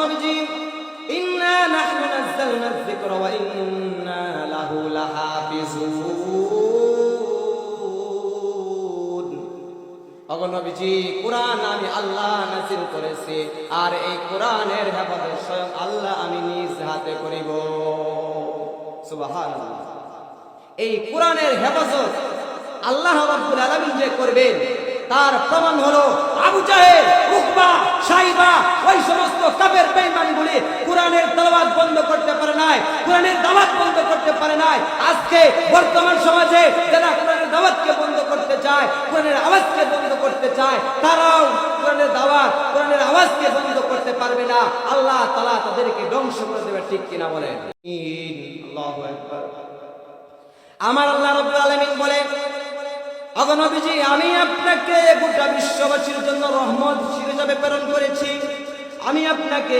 নবীজি ইন্না নাহনু নাযালনা যিকরা ওয়া ইন্না লাহু লাহাফিজুন। নবীজি কোরআন আমি আল্লাহ নাযিল করেছি, আর এই কোরআনের হেফাজত স্বয়ং আল্লাহ আমি নিজ হাতে করিব। সুবহানাল্লাহ। এই কোরআনের হেফাজত আল্লাহ রাব্বুল আলামিন যে করবেন তার প্রমাণ হলো আবু জাহেল, উকবা, শাইবা, ওই সমস্ত কাফের বেঈমানগুলি কোরআনের তেলাওয়াত বন্ধ করতে পারে নাই, কোরআনের দাওয়াত বন্ধ করতে পারে নাই। আজকে বর্তমান সমাজে যারা কোরআনের দাওয়াতকে বন্ধ করতে চায়, কোরআনের আওয়াজকে বন্ধ করতে চায়, তারাও কোরআনের দাওয়াত, কোরআনের আওয়াজকে বন্ধ করতে পারবে না। আল্লাহ তাআলা তাদেরকে ধ্বংস করে দেবে, ঠিক কিনা বলেন? আল্লাহু আকবার। আমার আল্লাহ রাব্বুল আলামিন বলে, ওগো নবীজি আমি আপনাকে গোটা বিশ্ববাসীর জন্য রহমত হিসেবে প্রেরণ করেছি। আমি আপনাকে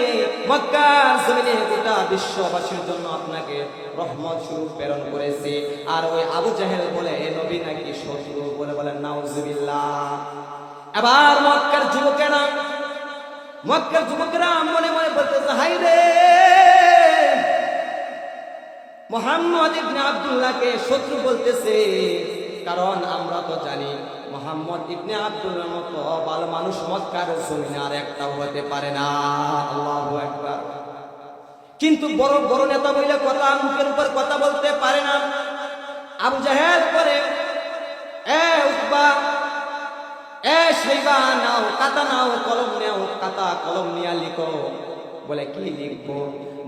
মক্কার জমিনে গোটা বিশ্ববাসীর জন্য আপনাকে রহমত স্বরূপ প্রেরণ করেছি। আর ওই আবু জাহেল বলে এ নবী নাকি শত্রু, বলে বলেন নাউজুবিল্লাহ। এবার মক্কার যুবকেরা মনে মনে বলতেছে, হাই রে, মুহাম্মদ ইবনে আব্দুল্লাহকে শত্রু বলতেছে। কারণ আমরা তো জানি মুহাম্মদ ইবনে আব্দুল্লাহর মতো ভালো মানুষ মক্কার জমিনে আর একটাও হতে পারে না। আল্লাহু আকবার। কিন্তু বড় বড় নেতা বলে কথা, মুখের উপর কথা বলতে পারে না। আবু জাহেল করে, এ উকবা, এ শাইবা, নাও খাতা, নাও কলম, নাও খাতা কলম নিয়ে লিখো। বলে কি লিখবো?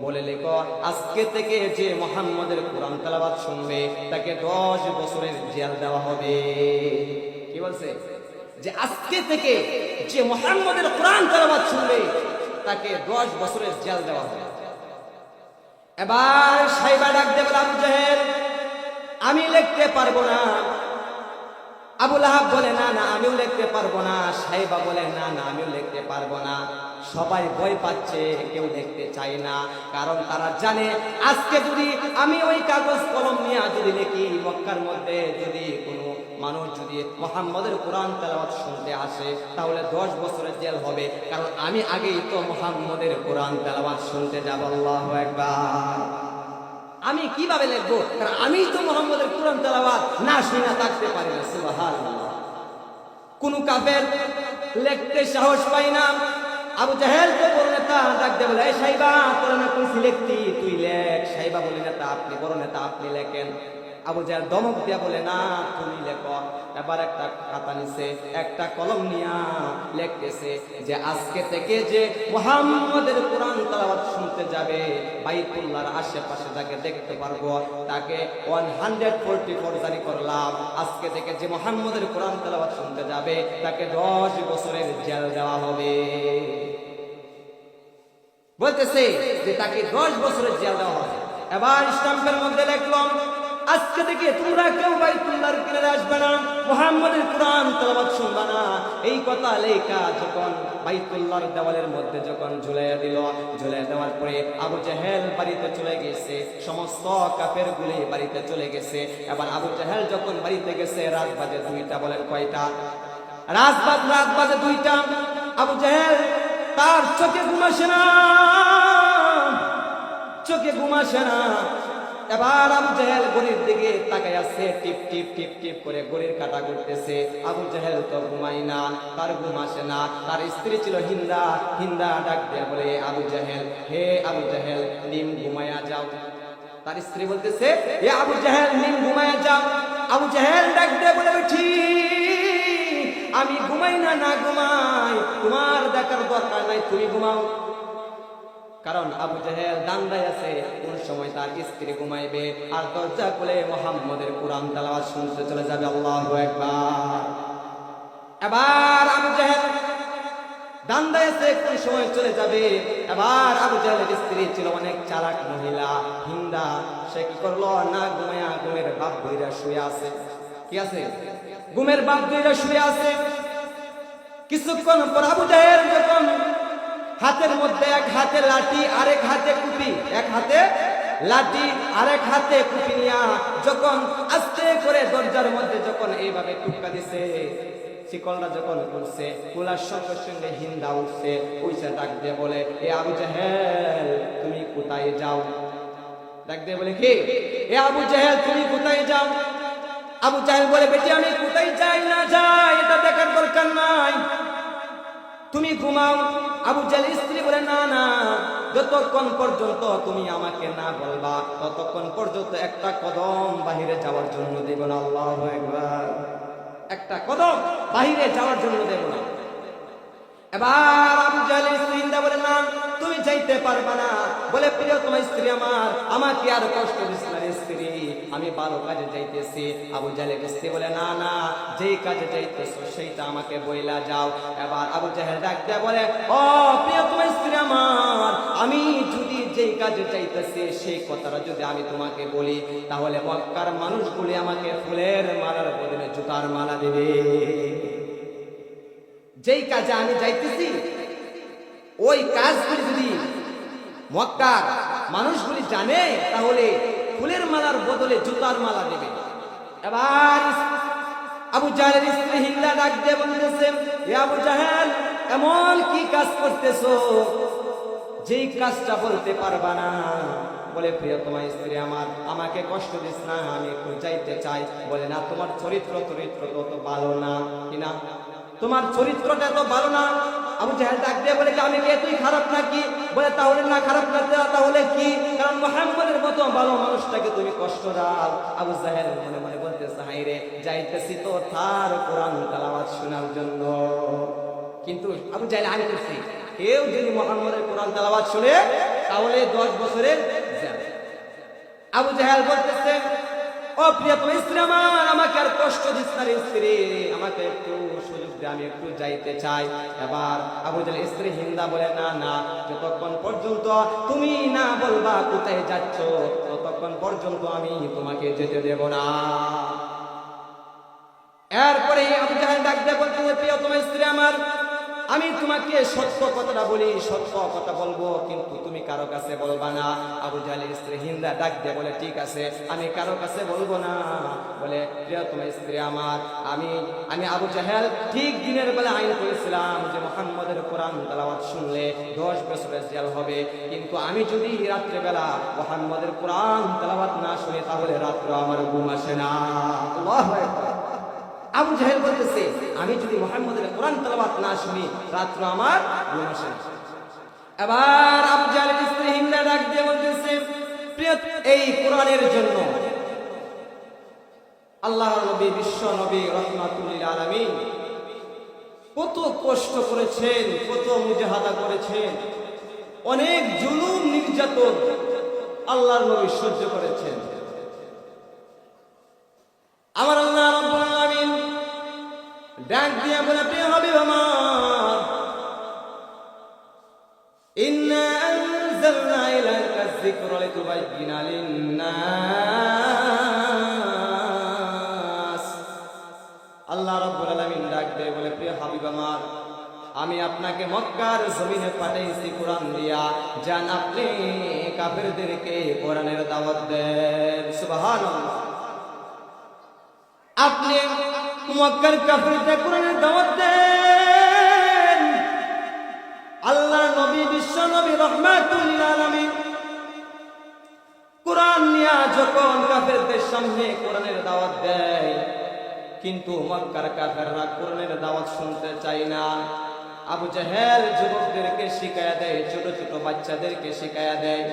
বলে লেখো আজকে থেকে যে মুহাম্মদের কোরআন তেলাওয়াত শুনবে তাকে 10 বছরের জেল দেওয়া হবে। কি বলছে? যে আজকে থেকে যে মুহাম্মদের কোরআন তেলাওয়াত শুনবে তাকে 10 বছরের জেল দেওয়া হবে। এবার শাইবা ডাক দিয়ে বলে, আবু জাহেল আমি লিখতে পারবো না। আবু লাহাব বলে, না না আমিও লিখতে পারবো না। শাইবা বলে, না না আমিও লিখতে পারবো না। সবাই ভয় পাচ্ছে, কেউ দেখতে চায় না। কারণ তারা জানে আজকে যদি আমি ওই কাগজ কলম নিয়ে যদি লিখি, মক্কার মধ্যে যদি কোনো মানুষ যদি মুহাম্মদের কোরআন তেলাওয়াত শুনতে আসে তাহলে 10 বছরের জেল হবে। কারণ আমি আগেই তো মুহাম্মদের কোরআন তেলাওয়াত শুনতে যাব। আল্লাহু আকবার। আমি কিভাবে লিখবো? কারণ আমি তো মুহাম্মদের কোরআন তেলাওয়াত না শুনে থাকতে পারি না। সুবহানাল্লাহ। কোন কাফের লিখতে সাহস পায় না। আবু জাহেল তো বড় নেতা, ডাক দিয়ে বলে, এই শাইবা তোরা না কোন লিখতি, তুই লেখ। শাইবা বলে, নেতা আপনি বড় নেতা, আপনি লেখেন। আবু জাহেল দমক দিয়া বলে, না তুমি লেখো। এবার একটা খাতা নিছে, একটা কলম নিয়া লিখতেছে যে আজকে থেকে যে মুহাম্মদের কোরআন তেলাওয়াত শুনতে যাবে, বাইতুল্লাহর আশেপাশে যাকে দেখতে পারবো তাকে 144 জারি করলাম। আজকে থেকে যে মুহাম্মদের কোরআন তেলাওয়াত শুনতে যাবে তাকে 10 বছরের জেল দেওয়া হবে। বলতেছে যে তাকে 10 বছরের জেল দেওয়া হবে। এবার স্টাম্পের মধ্যে লিখলাম, আজকে থেকে তোমরা কেউ বাইতুল্লাহর কিনারে আসবে না, মুহাম্মদের কোরআন তেলাওয়াত শুনবে না। এই কথা লেখা যখন বাইতুল্লাহর দেওয়ালের মধ্যে যখন ঝুলাইয়া দিল, ঝুলাইয়া দেওয়ার পরে আবু জাহেল বাড়িতে চলে গেছে, সমস্ত কাফের গুলি বাড়িতে চলে গেছে। এবার আবু জাহেল যখন বাড়িতে গেছে রাত বাজে 2টা। বলেন কয়টা? রাত বাজে 2টা। আবু জাহেল তার চোখে ঘুম আসে না, চোখে ঘুম আসে না। এবার আবু জাহেল ঘড়ির দিকে তাকায় আছে, টিপ টিপ টিপ টিপ করে ঘড়ির কাঁটা ঘুরতেছে। আবু জাহেল তো ঘুমাই না, তার ঘুম আসে না। তার স্ত্রী ছিল হিন্দা। হিন্দা ডাক দিয়ে বলে, আবু জাহেল, হে আবু জাহেল নিম ঘুমায়া যাও। তার স্ত্রী বলতেছে, হে আবু জাহেল নিম ঘুমায়া যাও। আবু জাহেল ডাক দিয়ে বলে, ঠিক আমি ঘুমাই না, না ঘুমাই, তোমার দেখার দরকার নাই, তুমি ঘুমাও। কারণ আবু জাহেল দান্দায় আছে, কোন সময় তার স্ত্রী ঘুমাইবে আর দরজা খুলে মুহাম্মদের কোরআন তেলাওয়াত শুনতে চলে যাবে। আল্লাহু আকবার। এবার আবু জাহেল দান্দায় আছে, কোন সময় চলে যাবে। এবার আবু জাহেলের স্ত্রী ছিল অনেক চালাক মহিলা, হিন্দা। সে কি করলো? না ঘুমায়া ঘুমের বাপ ধইরা শুয়ে আছে। কি আছে? ঘুমের বাপ ধইরা শুয়ে আছে। কিছুক্ষণ পর আবু জাহেল যখন হাতের মধ্যে এক হাতে লাঠি আরেক হাতে কুপি, এক হাতে লাঠি আরেক হাতে কুপি নিয়া যখন আস্তে করে দরজার মধ্যে যখন এইভাবে টুকা দিছে, শিকলটা যখন খুলছে, খোলার সঙ্গে সঙ্গে হিন্দা উঠছে, উঠছে ডাক দিয়ে বলে, এ আবু জাহেল তুমি কোথায় যাও? ডাক দিয়ে বলে, কি এ আবু জাহেল তুমি কোথায় যাও? আবু জাহেল বলে, বেটি আমি কোথায় যাই না যাই এটা দেখার দরকার নাই, তুমি ঘুমাও। আবু জাহেল স্ত্রী বলে, না না, যতক্ষণ পর্যন্ত তুমি আমাকে না বলবা ততক্ষণ পর্যন্ত একটা কদম বাহিরে যাওয়ার জন্য দেব না। আল্লাহু আকবার। একটা কদম বাহিরে যাওয়ার জন্য দেব না। এবার আবু জাহেলের স্ত্রী হিন্দা বলে, না তুমি যাইতে পারবা না। বলে, প্রিয় তোমার স্ত্রী আমার, আমাকে আর কষ্ট দিস না স্ত্রী, আমি ভালো কাজে যাইতেছি। আবু জাহেলের স্ত্রী বলে, না না, যেই কাজে যাইতেছো সেইটা আমাকে বইলা যাও। এবার আবু জাহেল ডাক দেয়া বলে, ও প্রিয় তোমার স্ত্রী আমার, আমি যদি যেই কাজে যাইতেছি সেই কথাটা যদি আমি তোমাকে বলি, তাহলে মক্কার মানুষগুলি আমাকে ফুলের মালার বদলে জুতার মালা দেবে। যেই কাজে আমি যাইতেছি ওই কাজগুলি যদি মক্কার মানুষগুলি জানে তাহলে ফুলের মালার বদলে জুতার মালা দেবে। এবার আবু জাহেলের স্ত্রী হিন্দা ডাক দিয়ে বলতেছে, এ আবু জাহেল এমন কি কাজ করতেছো যেই কাজটা বলতে পারবা না? বলে, প্রিয় তোমার স্ত্রী আমার, আমাকে কষ্ট দিস না, আমি একটু যাইতে চাই। বলে, না তোমার চরিত্র তত ভালো না, কিনা তোমার চরিত্রটা এত ভালো না। আবু জাহেল ডাক দিয়ে বলে, আমি কি এতই খারাপ নাকি? বলে, তাহলে না খারাপ না তাহলে কি? কারণ মুহাম্মদের মতো ভালো মানুষটাকে তুমি কষ্ট দাও। আবু জাহেল মনে মনে বলতেছে, হায়রে, যাইতেছি তো তার কোরআন তেলাওয়াত শোনার জন্য, কিন্তু আবু জাহেল আগে করছি, কেউ যদি মুহাম্মদের কোরআন তেলাওয়াত শুনে তাহলে 10 বছরের জেল। আবু জাহেল বলতেছে, ও প্রিয় তোমার স্ত্রী আমার, আমাকে আর কষ্ট দিস না রে স্ত্রী, আমাকে একটু সুযোগ দে, আমি একটু যাইতে চাই। এবার আবু জাহেল স্ত্রী হিন্দা বলে, না না, যতক্ষণ পর্যন্ত তুমি না বলবা কোথায় যাচ্ছ ততক্ষণ পর্যন্ত আমি তোমাকে যেতে দেব না। এরপরে আবু জাহেল ডাক দিয়ে বলতেছে, প্রিয় তোমার স্ত্রী আমার, আমি তোমাকে সত্য কথাটা বলি, সত্য কথা বলবো, কিন্তু তুমি কারো কাছে বলবা না। আবু জাহেলের স্ত্রী হিন্দা ডাক দিয়ে বলে, ঠিক আছে, আমি কারো কাছে বলবো না। বলে, প্রিয় তোমার স্ত্রী আমার, আমি আবু জাহেল ঠিক দিনের বেলা আইন করেছিলাম যে মুহাম্মদের কোরআন তেলাওয়াত শুনলে 10 বছরের জেল হবে, কিন্তু আমি যদি রাত্রেবেলা মুহাম্মদের কোরআন তেলাওয়াত না শুনি তাহলে রাত্রে আমার ঘুম আসে না। আল্লাহু আকবার। আবু জাহেল বলতেছে, আমি যদি মুহাম্মদের কোরআন তেলাওয়াত না শুনি রাত্র আমার ঘুম আসে না। এবার আবু জাহেলের স্ত্রী হিন্দা ডাক দিয়ে বলতেছে, প্রিয়, এই কোরআনের জন্য আল্লাহর নবী, বিশ্ব নবী রাহমাতুল লিল আলামিন কত কষ্ট করেছেন, কত মুজাহাদা করেছেন, অনেক জুলুম নির্যাতন আল্লাহর নবী সহ্য করেছেন। আমার আল্লাহ রাব্বুল আলামিন ডাক দিয়ে বলে, প্রিয় হাবিব আমার, ইন্না আনজালনা ইলাইকা যিকরা লিতুবায়্যিনা লিন-নাস। আল্লাহ রাব্বুল আলামিন ডাক দিয়ে বলে, প্রিয় হাবিব আমার, আমি আপনাকে মক্কার জমিনে পাঠাইছি কোরআন দিয়া, যান আপনি কাফেরদেরকে কোরআনের দাওয়াত দেন। সুবহানাল্লাহ। আপনি মক্কার কাফিরদের কোরআনের দাওয়াত দেন। আল্লাহ নবী, বিশ্ব নবী রাহমাতুল লিল আলামিন কোরআন নিয়ে যখন কাফিরদের সামনে কোরআনের দাওয়াত দেয়, কিন্তু মক্কার কাফেররা কোরআনের দাওয়াত শুনতে চায় না। আবু জাহেল যুবকদেরকে শিখায়া দেয়, ছোট ছোট বাচ্চাদেরকে শিখায়া দেয়,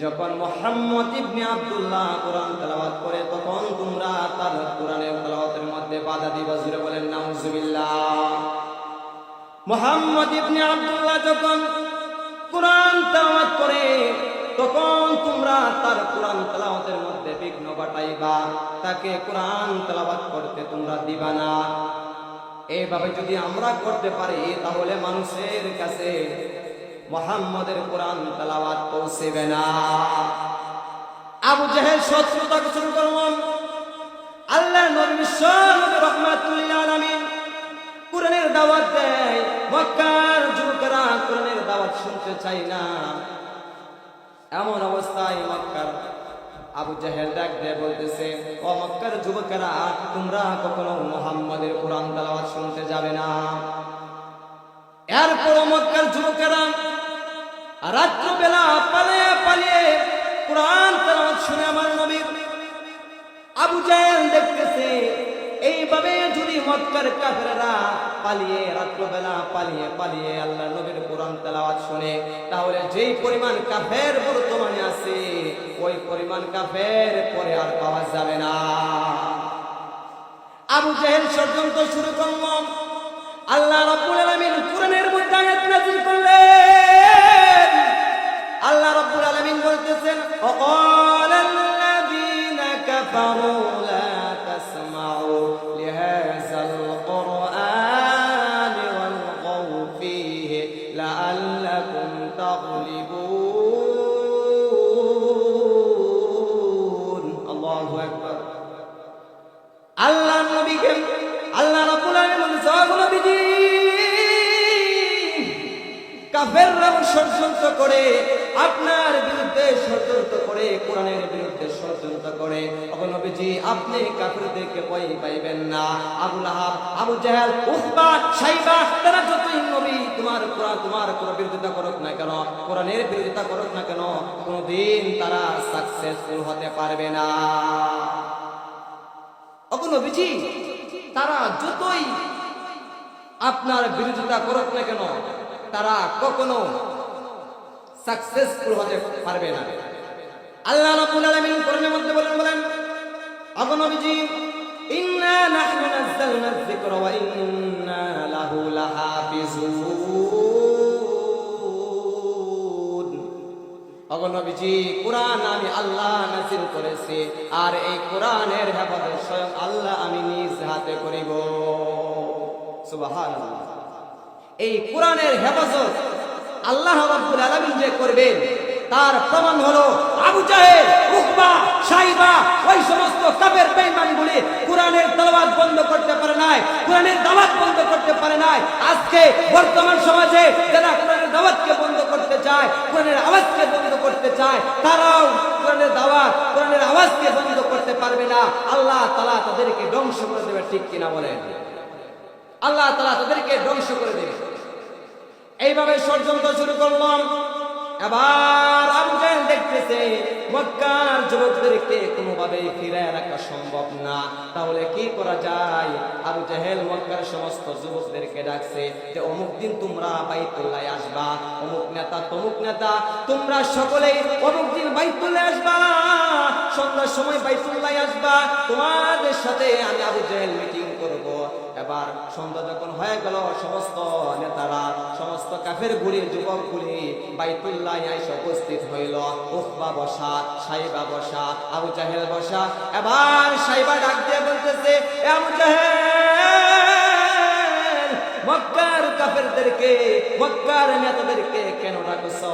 যখন মুহাম্মদ ইবনে আব্দুল্লাহ কোরআন তেলাওয়াত করে তখন তোমরা তার কোরআনের তেলাওয়াতের মধ্যে বাধা দিবা। জোরে বলেন নাউজুবিল্লাহ। মুহাম্মদ ইবনে আব্দুল্লাহ যখন কোরআন তেলাওয়াত করে তখন তোমরা তার কোরআন তেলাওয়াতের মধ্যে বিঘ্ন ঘটাইবা, তাকে কোরআন তেলাওয়াত করতে তোমরা দিবা না। এইভাবে যদি আমরা করতে পারি তাহলে মানুষের কাছে মুহাম্মদের কোরআন তেলাওয়াত পৌঁছবে না। আবু জাহেল শত্রুতা শুরু করলাম। আল্লাহ নবী বিশ্ব নবী রাহমাতুল লিল আলামিন কোরআনের দাওয়াত দেয়, মক্কার যুবকেরা কোরআনের দাওয়াত শুনতে চায় না। এমন অবস্থায় মক্কার আবু জাহেল ডাক দিয়ে বলতেছে, ও মক্কার যুবকেরা, তোমরা কখনো মুহাম্মাদের কোরআন তেলাওয়াত শুনতে যাবে না? এরপর মক্কার যুবকেরা রাত্রবেলা পালিয়ে পালিয়ে কোরআন তেলাওয়াত শুনে আমার নবীর। আবু জাহেল দেখতেছে এইভাবে যদি মক্কার কাফেররা পালিয়ে রাত্রবেলা পালিয়ে পালিয়ে আল্লাহ নবীর কোরআন তেলাওয়াত শুনে, তাহলে যেই পরিমাণ কাফের বর্তমানে আছে ওই পরিমাণ কাফের পরে আর পাওয়া যাবে না। আবু জাহেল ষড়যন্ত্র শুরু করল। আল্লাহ রাব্বুল আলামিন কোরআনের মধ্যে আয়াত নাযিল করলেন। আল্লাহ রাব্বুল আলামিন বলতেছেন, ওয়াকালাল্লাযীনা কাফারু লা তাসমাউ লিহাযাল কুরআনি ওয়ালগাউ ফীহি লাআল্লাকুম তাগলিবুন। আল্লাহু আকবার। আল্লাহ নবীকে আল্লাহ রাব্বুল আলামিন নবীজি কাফেররা ষড়যন্ত্র করে আপনার বিরুদ্ধে ষড়যন্ত্র করে কোরআনের বিরুদ্ধে ষড়যন্ত্র করে, ওগো নবীজি আপনি কাফেরদেরকে ভয় পাইবেন না। আবু লাহাব, আবু জাহেল, উতবা, শাইবা তারা যতই নবী তোমার কোন বিরোধিতা করুক না কেন, কোরআনের বিরোধিতা করুক না কেন, কোনদিন তারা সাকসেসফুল হতে পারবে না। ওগো নবীজি তারা যতই আপনার বিরোধিতা করুক না কেন, তারা কখনো সাকসেসফুল হতে পারবে না। আল্লাহ রাব্বুল আলামিন কোরআনের মধ্যে বলেন, ওগো নবীজি ইন্না নাহনু নাযালনা যিকরা ওয়া ইন্না লাহু লাহাফিজুন। ওগো নবীজি কোরআন আমি আল্লাহ নাযিল করেছি, আর এই কোরআনের হেফাজত স্বয়ং আল্লাহ আমি নিজ হাতে করিব। সুবহানাল্লাহ। এই কোরআনের হেফাজত আল্লাহ রাব্বুল আলামিন যে করবেন তার প্রমাণ হলো আবু জাহেল, উতবা, শাইবা ওই সমস্ত কাফের বেঈমানগুলি কোরআনের তেলাওয়াত বন্ধ করতে পারে নাই, কোরআনের দাওয়াত বন্ধ করতে পারে নাই। আজকে বর্তমান সমাজে যারা কোরআনের দাওয়াতকে বন্ধ করতে চায়, কোরআনের আওয়াজকে বন্ধ করতে চায়, তারাও কোরআনের দাওয়াত কোরআনের আওয়াজকে বন্ধ করতে পারবে না। আল্লাহ তাআলা তাদেরকে ধ্বংস করে দেবে, ঠিক কিনা বলেন? আল্লাহ তাআলা তাদেরকে ধ্বংস করে দেবে। এইভাবে ষড়যন্ত্র শুরু করলাম। এবার আবু জাহেল দেখতেছে মক্কার যুবকদেরকে কোনোভাবে ফিরায় রাখা সম্ভব না, তাহলে কি করা যায়? আবু জাহেল মক্কার সমস্ত যুবকদেরকে ডাকছে যে অমুক দিন তোমরা বাইতুল্লাহ আসবা, অমুক নেতা তমুক নেতা তোমরা সকলেই অমুক দিন বাইতুল্লাহ আসবা, সন্ধ্যার সময় বাইতুল্লাহ আসবা, তোমাদের সাথে আমি আবু জাহেল মিটিং করব। এবার সন্ধ্যা যখন হয়ে গেল, সমস্ত নেতারা সমস্ত কাফের গুলি যুবকগুলি বাইতুল্লাহ এসে উপস্থিত হইল। উতবা বসা, শাইবা বসা, আবু জাহেল বসা। এবার শাইবা ডাক দিয়ে বলতেছে, আবু জাহেল মক্কার কাফেরদেরকে মক্কার নেতাদেরকে কেন ডাকছো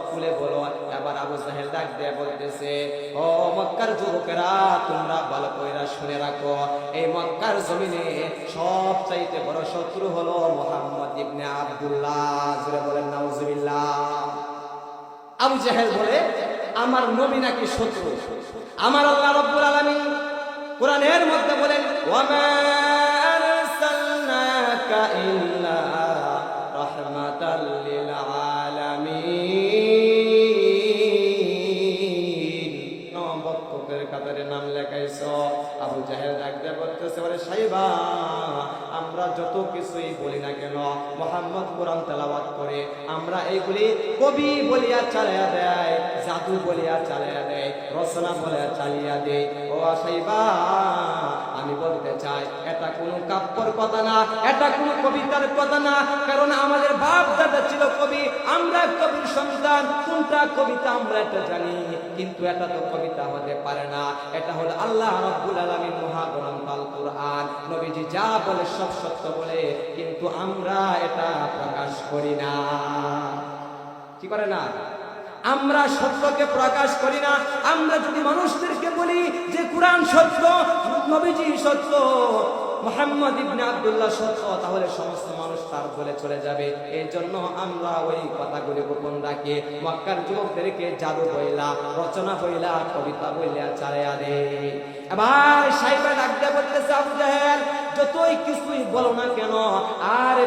খুলে বলো। এবার আবু জাহেল ডাক দিয়ে বলতেছে, ও মক্কার যুবকেরা তোমরা ভালো কইরা শুনে রাখো, এই মক্কার জমিনে সবচাইতে বড় শত্রু হলো মুহাম্মদ ইবনে আব্দুল্লাহ। জোরে বলেন নাউজুবিল্লাহ। আবু জাহেল বলে আমার নবী নাকি শত্রু? আমার আল্লাহ রাব্বুল আলামিন কোরআনের মধ্যে বলেন, ওয়ামা আরসালনাকা ইল্লা রাহমাতাল লিল আলামিন। নববক্তের কাতারে নাম লেখাইছো। আবু জাহেল ডাক দিয়ে বলতেছে, ওরে শাইবা আমরা যত কিছুই বলি না কেন, মুহাম্মদ কোরআন তেলাওয়াত করে আমরা এইগুলি কবি বলিয়া চালিয়ে দেয়, জাদু বলিয়া চালিয়ে দেয়, রচনা বলিয়া চালিয়ে দেয়। ও শাইবা আমি বলতে চাই এটা কোনো কাব্যর কথা না, এটা কোনো কবিতার কথা না, কারণ আমাদের বাপ দাদা ছিল কবি, আমরা কবির সন্তান। কোনটা কবিতা আমরা এটা জানি, কিন্তু এটা তো কবিতা হতে পারে না, এটা হলো আল্লাহ রাব্বুল আলামিন মহাগ্রন্থ আল কোরআন। নবীজি যা বলে সব সত্য বলে, কিন্তু আমরা এটা প্রকাশ করি না। কি করে না? আমরা সত্যকে প্রকাশ করি না। আমরা যদি মানুষদেরকে বলি যে কোরআন সত্য, নবীজি সত্য, মুহাম্মদ ইবনে আব্দুল্লাহ সত্য, তাহলে সমস্ত মানুষ তার বলে চলে যাবে। এই জন্য আমরা ওই কথাগুলি গোপন রাখি। মক্কার যুবকদেরকে জাদু বইলা, রচনা বইলা, কবিতা বইলা চালাইয়া দে। এবার সাইবা ডাকতে বলতেছে, আবু জাহেল যতই কিছুই বলো না কেন, আর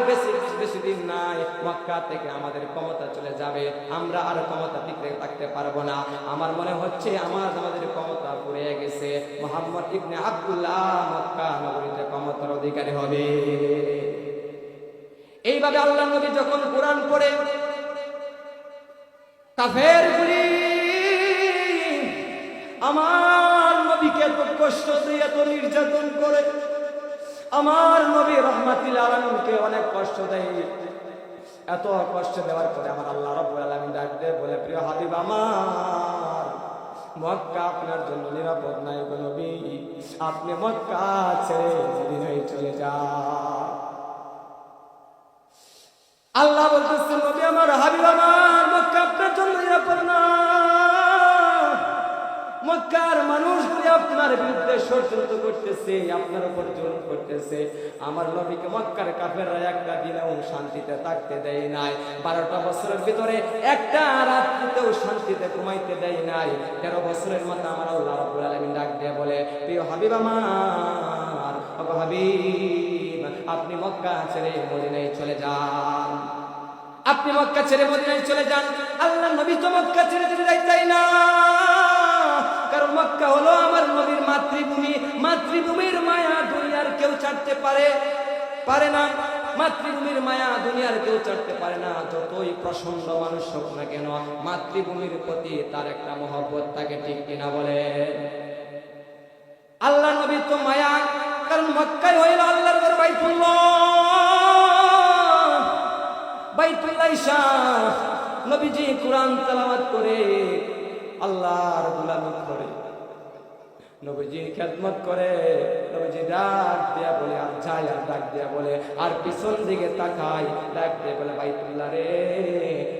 বেশি দিন নাই, মক্কা থেকে আমাদের ক্ষমতা চলে যাবে, আমরা আর ক্ষমতা টিকে থাকতে পারবো না। আমার মনে হচ্ছে আমাদের ক্ষমতা ফুরিয়ে গেছে, মুহাম্মদ ইবনে আব্দুল্লাহ মক্কা নগরীতে ক্ষমতার অধিকারী হবে। এইভাবে আল্লাহ নবী যখন কোরআন পড়ে, কাফেরগুলি আমার নবীকে এত কষ্ট দিয়ে, এত নির্যাতন করে, আমার নবী রাহমাতুল আলামিনকে অনেক কষ্ট দেয়। এত কষ্ট দেওয়ার পরে আমার আল্লাহ রাব্বুল আলামিন ডাক দিয়ে বলে, প্রিয় হাবিব আমার, মক্কা আপনার জন্য নিরাপদ নাই গো নবী, আপনি মক্কা ছেড়ে মদিনায় চলে যান। আল্লাহ বলতেছেন, নবী আমার, হাবিব আমার, মক্কা আপনার জন্য নিরাপদ না। মক্কার মানুষগুলি আপনার বিরুদ্ধে ষড়যন্ত্র করতেছে, আপনার উপর জুলুম করতেছে। আমার নবীকে মক্কার কাফেররা একটা দিনেও শান্তিতে থাকতে দেয় নাই। 12টা বছরের ভিতরে একটা রাত্রিতেও শান্তিতে ঘুমাইতে দেয় নাই। 13 বছরের মাথা আমার আল্লাহ রাব্বুল আলামিন ডাক দিয়ে বলে, প্রিয় হাবিব আমার, ওগো হাবিব, আপনি মক্কা ছেড়ে মদিনায় চলে যান, আপনি মক্কা ছেড়ে মদিনায় চলে যান। আল্লাহ নবী তো মক্কা ছেড়ে যেতে চাই না, কারণ মক্কা হলো আমার নবীর মাতৃভূমি। মাতৃভূমির মায়া দুনিয়ার কেউ ছাড়তে পারে না। মাতৃভূমির মায়া দুনিয়ার কেউ ছাড়তে পারে না। যতই প্রসন্ন মানুষ হোক না কেন, মাতৃভূমির প্রতি তার একটা মহব্বত থাকে, ঠিক কিনা বলে? আল্লাহ নবী তো মায়া, কারণ মক্কায় হইল আল্লাহর ঘর, বাইতুল্লাহ শাহ। নবীজি কুরআন তেলাওয়াত করে, আল্লাহর গোলামি করে, নবীজি খেদমত করে, নবীজি ডাক দিয়া বলে, আর যায়, আর ডাক দিয়া বলে, আর পিছন দিকে তাকায়, ডাক দিয়ে বলে, বাইতুল্লাহ রে,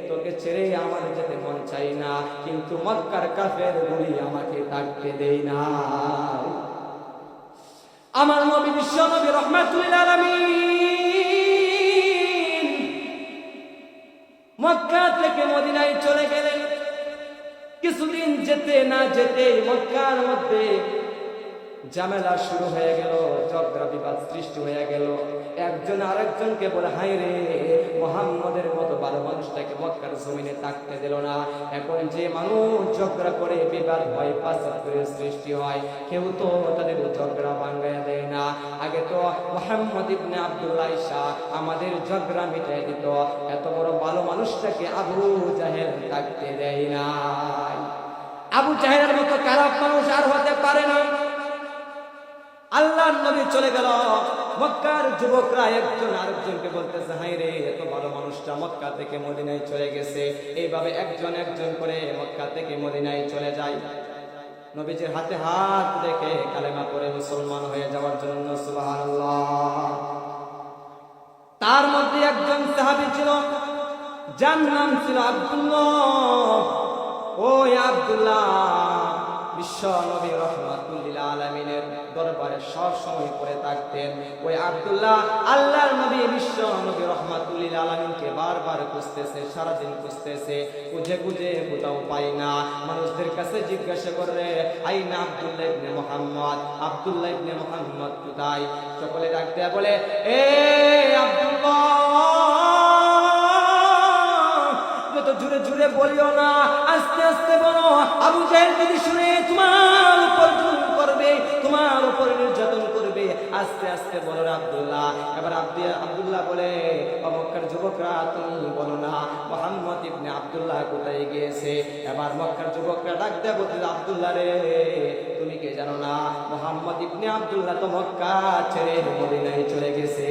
তোকে ছেড়ে আমার যেতে মন চাই না, কিন্তু মক্কার কাফেরগুলি আমাকে থাকতে দেই না। আমার নবী বিশ্ব নবী রাহমাতুল আলামিন মক্কা থেকে মদিনায় চলে গেলেন। কিছুদিন যেতে না যেতে মক্কার মধ্যে ঝামেলা শুরু হয়ে গেল, ঝগড়া বিবাদ সৃষ্টি হয়ে গেল। একজন আরেকজনকে বলে, হায় রে, মুহাম্মদের মতো ভালো মানুষটাকে মক্কার জমিনে থাকতে দিল না। এখন যে মানুষ ঝগড়া করে, বিবাদ হয়, ফাসাদ করে সৃষ্টি হয়, কেউ তো তাদের ঝগড়া ভাঙাইয়া দেয় না। আগে তো মুহাম্মদ ইবনে আব্দুল্লাহ শাহ আমাদের ঝগড়া মিটাই দিত, এত বড় ভালো মানুষটাকে আবু জাহেল থাকতে দেয় না। আবু জাহেলের মতো খারাপ মানুষ আর হতে পারে না। আল্লাহর নবী চলে গেল, মক্কার যুবকরা একজন আরেকজনকে বলতেছে, হায় রে, এত ভালো মানুষটা মক্কা থেকে মদিনায় চলে গেছে। এইভাবে একজন একজন করে মক্কা থেকে মদিনায় চলে যায়। নবীজির হাতে হাত রেখে কালেমা পড়ে মুসলমান হয়ে যাওয়ার জন্য, সুবহানাল্লাহ। তার মধ্যে একজন সাহাবী ছিল, যার নাম ছিল আব্দুল্লাহ। ওই আব্দুল্লাহ বিশ্ব নবী রাহমাতুল লিল আলামিনের দরবারে সব সময় পড়ে থাকতেন। ওই আব্দুল্লাহ আল্লাহর নবী বিশ্ব নবী রাহমাতুল লিল আলামিনকে বারবার খুঁজতেছে, সারাদিন খুঁজতেছে, খুঁজে খুঁজে কোথাও পায় না। মানুষদের কাছে জিজ্ঞাসা করে, আইনা আব্দুল্লাহ ইবনে মুহাম্মদ, আব্দুল্লাহ ইবনে মুহাম্মদ কোথায়? সকলে ডাক দেয়া বলে, এ আব্দুল্লাহ, জুড়ে জুড়ে বলিও না, আস্তে আস্তে বলো। আবু জাহেল যদি শুনে তোমার উপর জুলুম করবে, তোমার উপর নির্যাতন করবে, আস্তে আস্তে বলো আব্দুল্লাহ। এবার আব্দুল্লাহ বলে, মক্কার যুবকরা, তুমি বলো না মুহাম্মদ ইবনে আব্দুল্লাহ কোথায় গিয়েছে? এবার মক্কার যুবকরা ডাক দেয়া বলতে, আব্দুল্লাহ রে, তুমি কে জানো না মুহাম্মদ ইবনে আব্দুল্লাহ তো মক্কা ছেড়ে মদিনায় চলে গেছে।